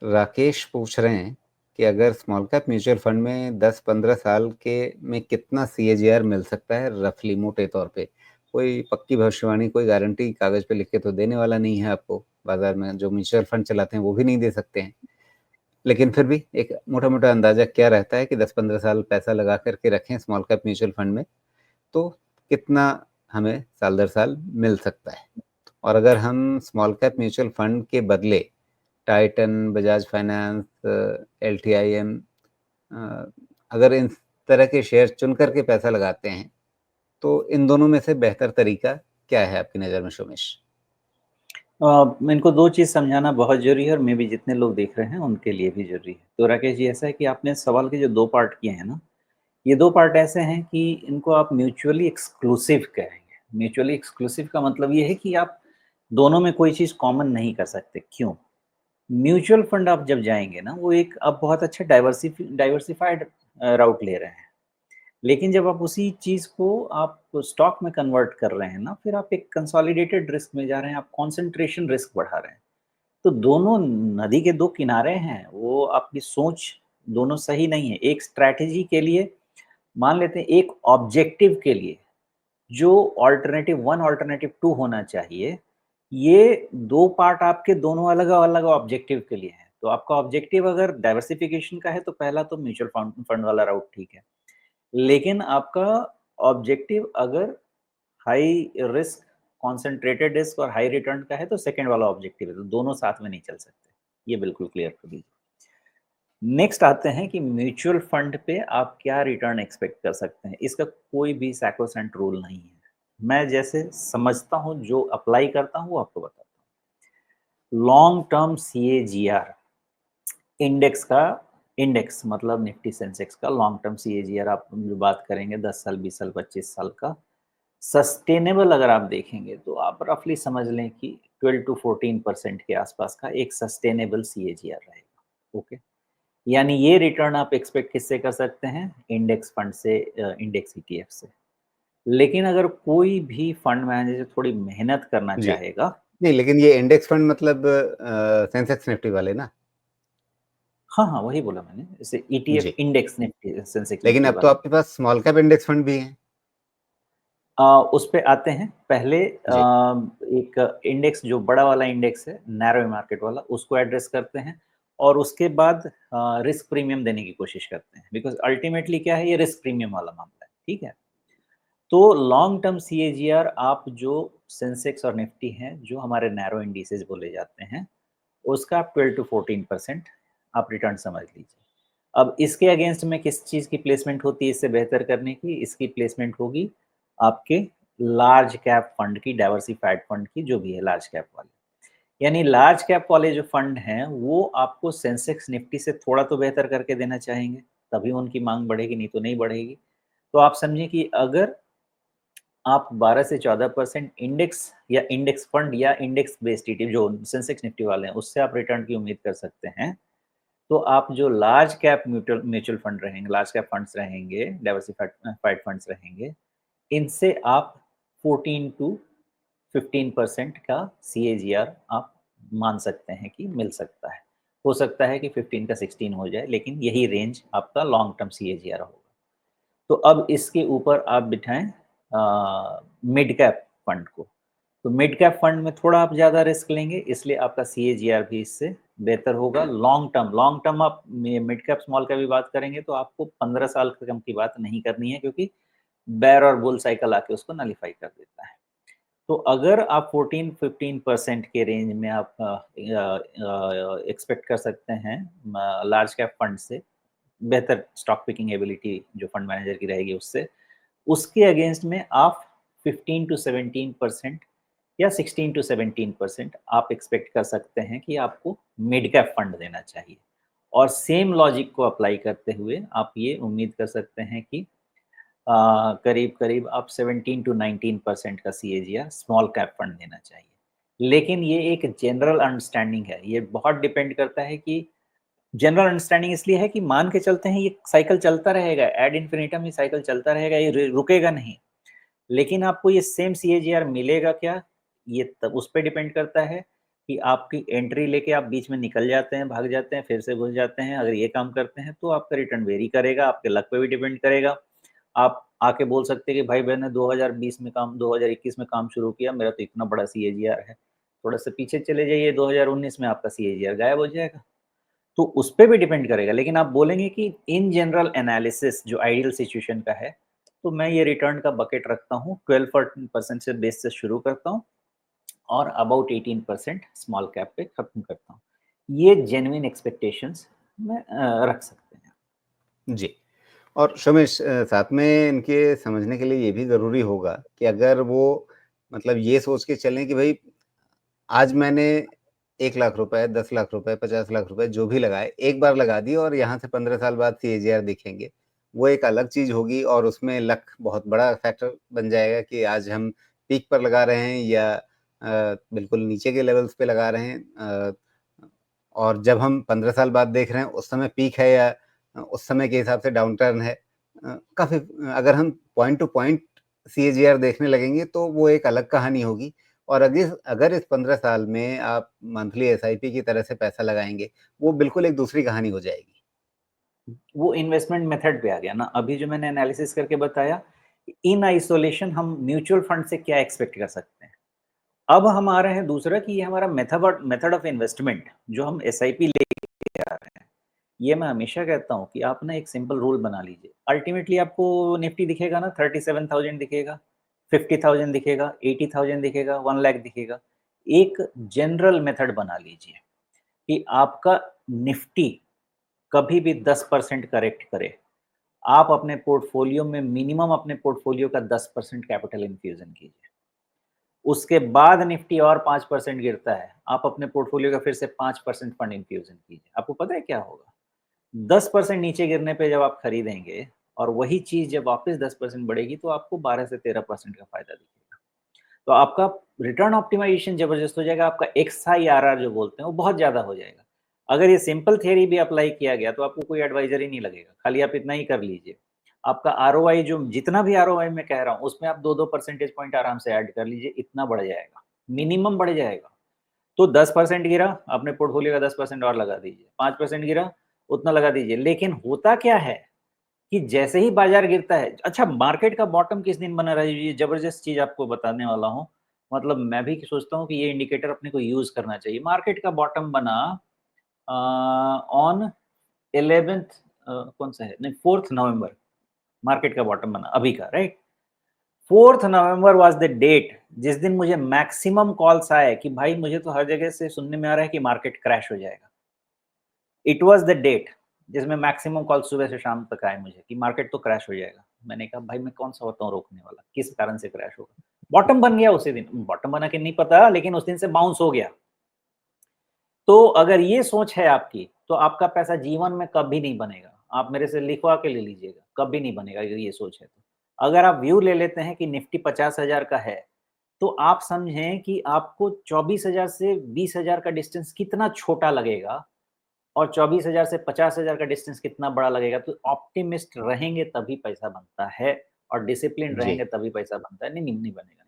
राकेश पूछ रहे हैं कि अगर स्मॉल कैप म्यूचुअल फंड में 10-15 साल के में कितना सीएजीआर मिल सकता है रफली मोटे तौर पे। कोई पक्की भविष्यवाणी, कोई गारंटी कागज पे लिख के तो देने वाला नहीं है आपको। बाजार में जो म्यूचुअल फंड चलाते हैं वो भी नहीं दे सकते हैं, लेकिन फिर भी एक मोटा मोटा अंदाजा क्या रहता है कि 10-15 साल पैसा लगा करके रखें स्मॉल कैप म्यूचुअल फंड में तो कितना हमें साल दर साल मिल सकता है। और अगर हम स्मॉल कैप म्यूचुअल फंड के बदले टाइटन, बजाज फाइनेंस, एलटीआईएम, अगर इन तरह के शेयर चुन करके पैसा लगाते हैं तो इन दोनों में से बेहतर तरीका क्या है आपकी नज़र में शोमेश? इनको 2 चीज़ समझाना बहुत ज़रूरी है और मे बी जितने लोग देख रहे हैं उनके लिए भी ज़रूरी है। तो राकेश जी, ऐसा है कि आपने सवाल के जो 2 पार्ट किए हैं ना, ये 2 पार्ट ऐसे हैं कि इनको आप म्यूचुअली एक्सक्लूसिव कहेंगे। म्यूचुअली एक्सक्लूसिव का मतलब ये है कि आप दोनों में कोई चीज़ कॉमन नहीं कर सकते। क्यों? म्यूचुअल फंड आप जब जाएँगे ना, वो एक आप बहुत अच्छा डाइवर्सिफ़ाइड राउट ले रहे हैं। लेकिन जब आप उसी चीज़ को आप स्टॉक में कन्वर्ट कर रहे हैं ना, फिर आप एक कंसोलिडेटेड रिस्क में जा रहे हैं, आप कंसंट्रेशन रिस्क बढ़ा रहे हैं। तो दोनों नदी के 2 किनारे हैं, वो आपकी सोच दोनों सही नहीं है। एक स्ट्रैटेजी के लिए मान लेते हैं, एक ऑब्जेक्टिव के लिए जो अल्टरनेटिव 1 अल्टरनेटिव 2 होना चाहिए, ये 2 पार्ट आपके दोनों अलग-अलग ऑब्जेक्टिव के लिए हैं। तो आपका ऑब्जेक्टिव अगर डाइवर्सिफिकेशन का है तो पहला तो म्यूचुअल फंड फंड वाला राउट ठीक है। लेकिन आपका ऑब्जेक्टिव अगर हाई रिस्क, कॉन्सन्ट्रेटेड रिस्क और हाई रिटर्न का है तो सेकंड वाला ऑब्जेक्टिव है, तो दोनों साथ में नहीं चल सकते। ये बिल्कुल क्लियर कर दीजिए। नेक्स्ट आते हैं कि म्यूचुअल फंड पे आप क्या रिटर्न एक्सपेक्ट कर सकते हैं। इसका कोई भी सैक्रोसैंक्ट रूल नहीं है। मैं जैसे समझता हूँ, जो अप्लाई करता हूँ वो आपको बताता हूँ। लॉन्ग टर्म सीएजीआर इंडेक्स का, इंडेक्स मतलब निफ्टी सेंसेक्स का लॉन्ग टर्म सीएजीआर आप जो बात करेंगे 10 साल, 20 साल, 25 साल का सस्टेनेबल अगर आप देखेंगे तो आप रफली समझ लें कि 12 टू 14% के आसपास का एक सस्टेनेबल सीएजीआर रहेगा। ओके, यानी ये रिटर्न आप एक्सपेक्ट किससे कर सकते हैं? इंडेक्स फंड से, इंडेक्स ईटीएफ से। लेकिन अगर कोई भी फंड मैनेजर थोड़ी मेहनत करना जी। चाहेगा, नहीं, लेकिन ये इंडेक्स फंड मतलब सेंसेक्स निफ्टी वाले ना? हाँ हाँ, वही बोला मैंने, जैसे ईटीएफ जी। इंडेक्स निफ्टी, सेंसेक्स लेकिन निफ्टी अब तो वाले। आपके पास स्मॉल कैप इंडेक्स फंड भी हैं। उस पे आते हैं। पहले जी। एक इंडेक्स जो बड़ा वाला इंडेक्स है, नैरो मार्केट वाला, उसको एड्रेस करते हैं और उसके बाद रिस्क प्रीमियम देने की कोशिश करते हैं, बिकॉज़ अल्टीमेटली क्या है, ये रिस्क प्रीमियम वाला मामला है, ठीक है? तो लॉन्ग टर्म सीएजीआर आप जो सेंसेक्स और निफ्टी हैं, जो हमारे नैरो इंडिसेस बोले जाते हैं, उसका आप 12 टू 14% आप रिटर्न समझ लीजिए। अब इसके अगेंस्ट में किस चीज़ की प्लेसमेंट होती है इससे बेहतर करने की? इसकी प्लेसमेंट होगी आपके लार्ज कैप फंड की, डाइवर्सिफाइड फंड की, जो भी है लार्ज कैप वाले। यानी लार्ज कैप वाले जो फंड हैं, वो आपको सेंसेक्स निफ्टी से थोड़ा तो बेहतर करके देना चाहेंगे, तभी उनकी माँग बढ़ेगी, नहीं तो नहीं बढ़ेगी। तो आप समझिए कि अगर आप 12 से 14% इंडेक्स या इंडेक्स फंड या इंडेक्स बेस्ड ईटीएफ जो सेंसेक्स निफ्टी वाले हैं, उससे आप रिटर्न की उम्मीद कर सकते हैं। तो आप जो large cap mutual mutual fund रहेंगे, लार्ज कैप फंड्स रहेंगे, डाइवर्सिफाइड फंड्स रहेंगे, इनसे आप 14 टू 15% का सीएजीआर आप मान सकते हैं कि मिल सकता है। हो सकता है कि 15 का 16 हो जाए, लेकिन यही रेंज आपका लॉन्ग टर्म सीएजीआर होगा। तो अब इसके ऊपर आप बिठाएँ मिड कैप फंड को। तो मिड कैप फंड में थोड़ा आप ज़्यादा रिस्क लेंगे, इसलिए आपका सीएजीआर भी इससे बेहतर होगा। लॉन्ग टर्म आप मिड कैप, स्मॉल कैप भी बात करेंगे तो आपको 15 साल से कम की बात नहीं करनी है, क्योंकि बेयर और बुल साइकिल आके उसको नलीफाई कर देता है। तो अगर आप 14-15% के रेंज में आप एक्सपेक्ट कर सकते हैं लार्ज कैप फंड से, बेहतर स्टॉक पिकिंग एबिलिटी जो फंड मैनेजर की रहेगी उससे, उसके अगेंस्ट में आप 15 टू 17% या 16 टू 17% आप एक्सपेक्ट कर सकते हैं कि आपको मिड कैप फंड देना चाहिए। और सेम लॉजिक को अप्लाई करते हुए आप ये उम्मीद कर सकते हैं कि करीब-करीब आप 17 टू 19% का सीएजीआर स्मॉल कैप फंड देना चाहिए। लेकिन ये एक जनरल अंडरस्टैंडिंग है, ये बहुत डिपेंड करता है कि जनरल अंडरस्टैंडिंग इसलिए है कि मान के चलते हैं ये साइकिल चलता रहेगा, एड इन्फिनिटम ये साइकिल चलता रहेगा, ये रुकेगा नहीं। लेकिन आपको ये सेम सीएजीआर मिलेगा क्या? ये तब उस पे डिपेंड करता है कि आपकी एंट्री लेके आप बीच में निकल जाते हैं, भाग जाते हैं, फिर से घुस जाते हैं। अगर ये काम करते हैं तो आपका रिटर्न वेरी करेगा, आपके लक पे भी डिपेंड करेगा। आप आके बोल सकते हैं कि भाई मैंने 2020 में काम 2021 में काम शुरू किया, मेरा तो इतना बड़ा सीएजीआर है। थोड़ा-सा पीछे चले जाइए, 2019 में आपका सीएजीआर गायब हो जाएगा। तो उस पे भी डिपेंड करेगा, लेकिन आप बोलेंगे कि इन जनरल एनालिसिस जो आइडियल सिचुएशन का है, तो मैं ये रिटर्न का बकेट रखता हूँ, 12% से बेस से शुरू करता हूँ और अबाउट 18% स्मॉल कैप पे खत्म करता हूँ। ये जेन्युइन एक्सपेक्टेशंस में रख सकते हैं। जी। और शोमेश, साथ में इनके समझने के लिए ये भी ज़रूरी होगा कि अगर वो मतलब ये सोच के चलें कि भई आज मैंने 1 लाख रुपए, 10 लाख रुपए, 50 लाख रुपए जो भी लगाए, एक बार लगा दिए और यहाँ से 15 साल बाद सीएजीआर दिखेंगे। वो एक अलग चीज़ होगी और उसमें लक बहुत बड़ा फैक्टर बन जाएगा कि आज हम पीक पर लगा रहे हैं या बिल्कुल नीचे के लेवल्स पे लगा रहे हैं। और जब हम 15 साल बाद देख रहे हैं, उस समय पीक है या उस समय के हिसाब से डाउन टर्न है। काफ़ी अगर हम पॉइंट टू पॉइंट सीएजीआर देखने लगेंगे, तो वो एक अलग कहानी होगी। और अगर इस 15 साल में आप मंथली एसआईपी की तरह से पैसा लगाएँगे, वो बिल्कुल एक दूसरी कहानी हो जाएगी। वो इन्वेस्टमेंट मेथड पे आ गया ना, अभी जो मैंने एनालिसिस करके बताया, इन आइसोलेशन हम म्यूचुअल फंड से क्या एक्सपेक्ट कर सकते हैं। अब हम आ रहे हैं दूसरा कि ये हमारा मेथड ऑफ इन्वेस्टमेंट जो हम एसआईपी लेके आ रहे हैं, ये मैं हमेशा कहता हूँ कि आप ना एक सिंपल रूल बना लीजिए। अल्टीमेटली आपको निफ्टी दिखेगा ना, 37,000 दिखेगा, 50,000 दिखेगा, 80,000 दिखेगा, 1 लाख दिखेगा। एक जनरल मेथड बना लीजिए कि आपका निफ्टी कभी भी 10% करेक्ट करे, आप अपने पोर्टफोलियो में मिनिमम अपने पोर्टफोलियो का 10% कैपिटल इन्फ्यूजन कीजिए। उसके बाद निफ्टी और 5% गिरता है, आप अपने पोर्टफोलियो का फिर से 5% फंड इन्फ्यूजन कीजिए। आपको पता है क्या होगा? 10% नीचे गिरने पे जब आप खरीदेंगे और वही चीज़ जब वापस 10% बढ़ेगी तो आपको 12 से 13% का फ़ायदा दिखेगा। तो आपका रिटर्न ऑप्टिमाइज़ेशन ज़बरदस्त हो जाएगा, आपका एक्सआईआरआर जो बोलते हैं वो बहुत ज़्यादा हो जाएगा। अगर ये सिंपल थ्योरी भी अप्लाई किया गया तो आपको कोई एडवाइज़र ही नहीं लगेगा, खाली आप इतना ही कर लीजिए। आपका आरओआई जो जितना भी आरओआई मैं कह रहा हूँ उसमें आप 2-2 परसेंटेज पॉइंट आराम से ऐड कर लीजिए, इतना बढ़ जाएगा, मिनिमम बढ़ जाएगा। तो 10% गिरा, अपने पोर्टफोलियो का 10% और लगा दीजिए, 5% गिरा, उतना लगा दीजिए। लेकिन होता क्या है कि जैसे ही बाजार गिरता है, अच्छा मार्केट का बॉटम किस दिन बना रहा है, ये जबरदस्त चीज़ आपको बताने वाला हूँ। मतलब मैं भी सोचता हूँ कि ये इंडिकेटर अपने को यूज़ करना चाहिए। मार्केट का बॉटम बना ऑन 11th कौन सा है? नहीं 4th नवंबर मार्केट का बॉटम बना अभी का, right? 4th November was the date जिस दिन मुझे मैक्सिमम कॉल्स आए कि भाई मुझे तो हर जगह से सुनने में आ रहा है कि मार्केट क्रैश हो जाएगा। इट वाज़ द डेट जिसमें मैक्सिमम कॉल सुबह से शाम तक आए मुझे कि मार्केट तो क्रैश हो जाएगा। मैंने कहा भाई मैं कौन-सा होता हूँ रोकने वाला, किस कारण से क्रैश होगा? बॉटम बन गया उसी दिन, बॉटम बना के नहीं पता लेकिन उस दिन से बाउंस हो गया। तो अगर ये सोच है आपकी, तो आपका पैसा जीवन में कभी नहीं बनेगा। आप मेरे से लिखवा के ले लीजिएगा, कभी नहीं बनेगा अगर ये सोच है तो। अगर आप व्यू ले लेते हैं कि निफ्टी 50,000 का है, तो आप समझें कि आपको 24,000 से 20,000 का डिस्टेंस कितना छोटा लगेगा और 24,000 से 50,000 का डिस्टेंस कितना बड़ा लगेगा। तो ऑप्टिमिस्ट रहेंगे तभी पैसा बनता है और डिसिप्लिन जी। रहेंगे तभी पैसा बनता है, नहीं बनेगा।